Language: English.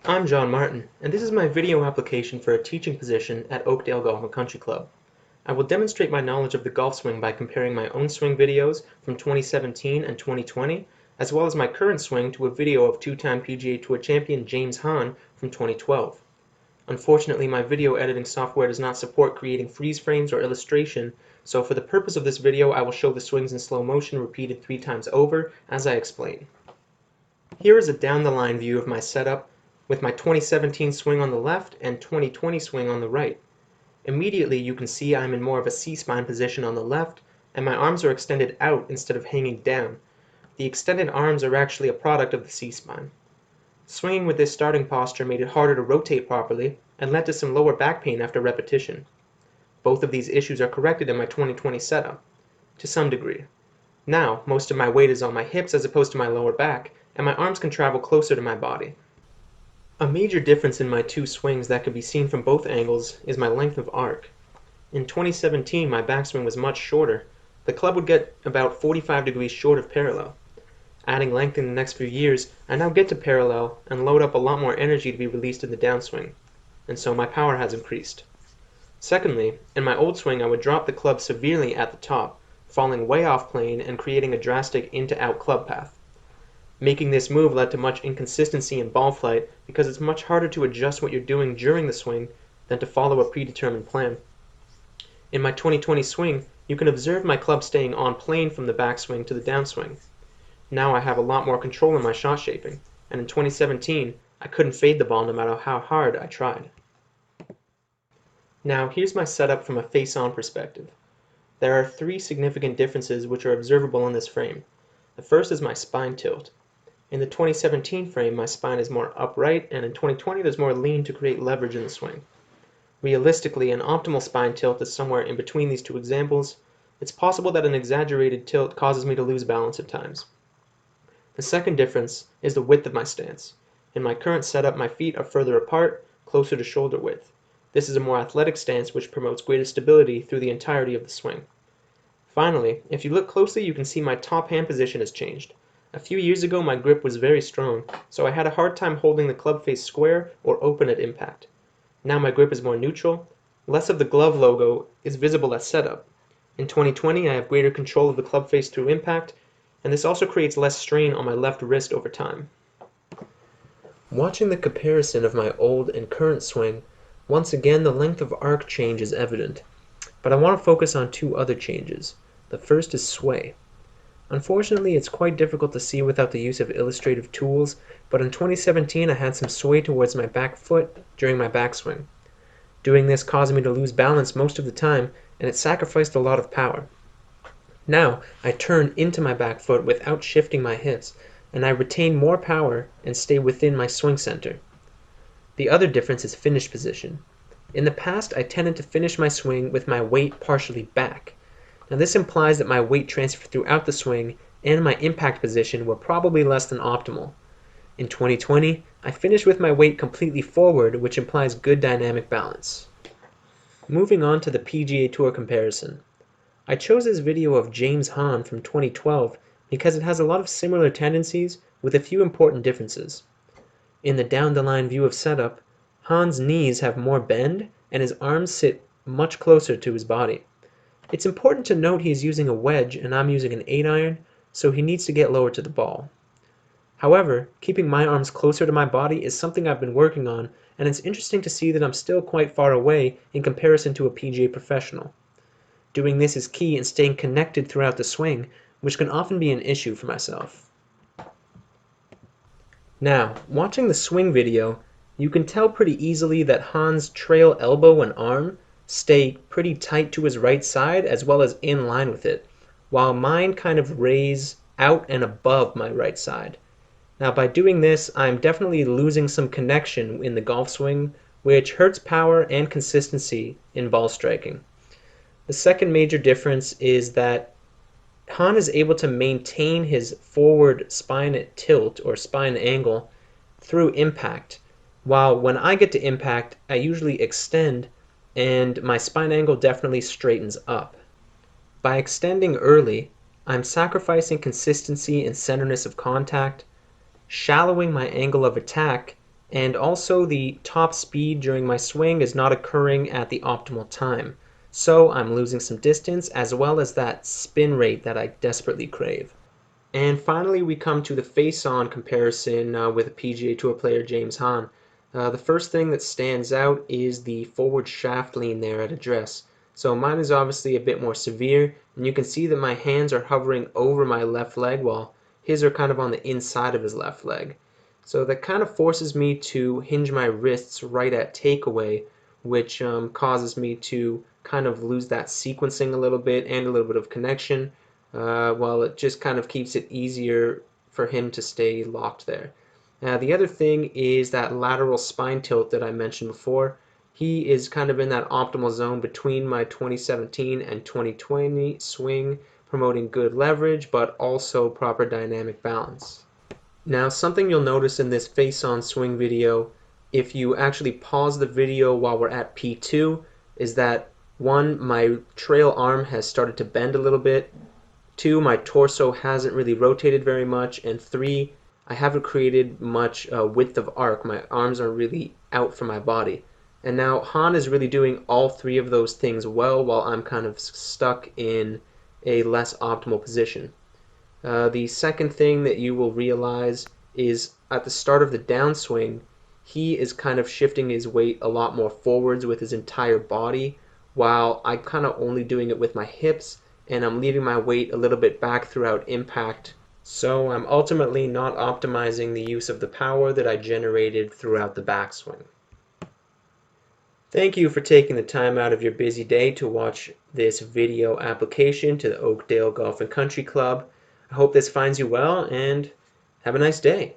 I'm John Martin, and this is my video application for a teaching position at Oakdale Golf and Country Club. I will demonstrate my knowledge of the golf swing by comparing my own swing videos from 2017 and 2020, as well as my current swing to a video of two-time PGA Tour champion James Hahn from 2012. Unfortunately, my video editing software does not support creating freeze frames or illustration, so for the purpose of this video I will show the swings in slow motion repeated 3 times over as I explain. Here is a down-the-line view of my setup with my 2017 swing on the left and 2020 swing on the right. Immediately you can see I'm in more of a C-spine position on the left, and my arms are extended out instead of hanging down. The extended arms are actually a product of the C-spine. Swinging with this starting posture made it harder to rotate properly and led to some lower back pain after repetition. Both of these issues are corrected in my 2020 setup, to some degree. Now, most of my weight is on my hips as opposed to my lower back, and my arms can travel closer to my body. A major difference in my two swings that can be seen from both angles is my length of arc. In 2017 my backswing was much shorter. The club would get about 45 degrees short of parallel. Adding length in the next few years, I now get to parallel and load up a lot more energy to be released in the downswing, and so my power has increased. Secondly, in my old swing I would drop the club severely at the top, falling way off plane and creating a drastic in-to-out club path. Making this move led to much inconsistency in ball flight because it's much harder to adjust what you're doing during the swing than to follow a predetermined plan. In my 2020 swing, you can observe my club staying on plane from the backswing to the downswing. Now I have a lot more control in my shot shaping, and in 2017, I couldn't fade the ball no matter how hard I tried. Now here's my setup from a face-on perspective. There are 3 significant differences which are observable in this frame. The first is my spine tilt. In the 2017 frame, my spine is more upright, and in 2020 there's more lean to create leverage in the swing. Realistically, an optimal spine tilt is somewhere in between these two examples. It's possible that an exaggerated tilt causes me to lose balance at times. The second difference is the width of my stance. In my current setup, my feet are further apart, closer to shoulder width. This is a more athletic stance which promotes greater stability through the entirety of the swing. Finally, if you look closely, you can see my top hand position has changed. A few years ago my grip was very strong, so I had a hard time holding the club face square or open at impact. Now my grip is more neutral, less of the glove logo is visible at setup. In 2020 I have greater control of the club face through impact, and this also creates less strain on my left wrist over time. Watching the comparison of my old and current swing, once again the length of arc change is evident, but I want to focus on 2 other changes. The first is sway. Unfortunately, it's quite difficult to see without the use of illustrative tools, but in 2017 I had some sway towards my back foot during my backswing. Doing this caused me to lose balance most of the time, and it sacrificed a lot of power. Now, I turn into my back foot without shifting my hips, and I retain more power and stay within my swing center. The other difference is finish position. In the past, I tended to finish my swing with my weight partially back. Now this implies that my weight transfer throughout the swing and my impact position were probably less than optimal. In 2020, I finished with my weight completely forward, which implies good dynamic balance. Moving on to the PGA Tour comparison. I chose this video of James Hahn from 2012 because it has a lot of similar tendencies with a few important differences. In the down-the-line view of setup, Hahn's knees have more bend and his arms sit much closer to his body. It's important to note he's using a wedge and I'm using an 8-iron, so he needs to get lower to the ball. However, keeping my arms closer to my body is something I've been working on, and it's interesting to see that I'm still quite far away in comparison to a PGA professional. Doing this is key in staying connected throughout the swing, which can often be an issue for myself. Now, watching the swing video, you can tell pretty easily that Hahn's trail elbow and arm stay pretty tight to his right side as well as in line with it, while mine kind of raise out and above my right side. Now by doing this, I'm definitely losing some connection in the golf swing, which hurts power and consistency in ball striking. The second major difference is that Hahn is able to maintain his forward spine tilt or spine angle through impact, while when I get to impact, I usually extend and my spine angle definitely straightens up. By extending early, I'm sacrificing consistency and centerness of contact, shallowing my angle of attack, And also the top speed during my swing is not occurring at the optimal time. So I'm losing some distance as well as that spin rate that I desperately crave. And finally, we come to the face-on comparison with a PGA Tour player, James Hahn. The first thing that stands out is the forward shaft lean there at address. So mine is obviously a bit more severe, and you can see that my hands are hovering over my left leg while his are kind of on the inside of his left leg. So that kind of forces me to hinge my wrists right at takeaway, which causes me to kind of lose that sequencing a little bit and a little bit of connection, while it just kind of keeps it easier for him to stay locked there. The other thing is that lateral spine tilt that I mentioned before. He is kind of in that optimal zone between my 2017 and 2020 swing, promoting good leverage but also proper dynamic balance. Now, something you'll notice in this face-on swing video, if you actually pause the video while we're at P2, is that one, my trail arm has started to bend a little bit, two, my torso hasn't really rotated very much, and three, I haven't created much width of arc. My arms are really out from my body. And now Han is really doing all three of those things well while I'm kind of stuck in a less optimal position. The second thing that you will realize is at the start of the downswing, he is kind of shifting his weight a lot more forwards with his entire body, while I'm kind of only doing it with my hips, and I'm leaving my weight a little bit back throughout impact. So I'm ultimately not optimizing the use of the power that I generated throughout the backswing. Thank you for taking the time out of your busy day to watch this video application to the Oakdale Golf and Country Club. I hope this finds you well and have a nice day.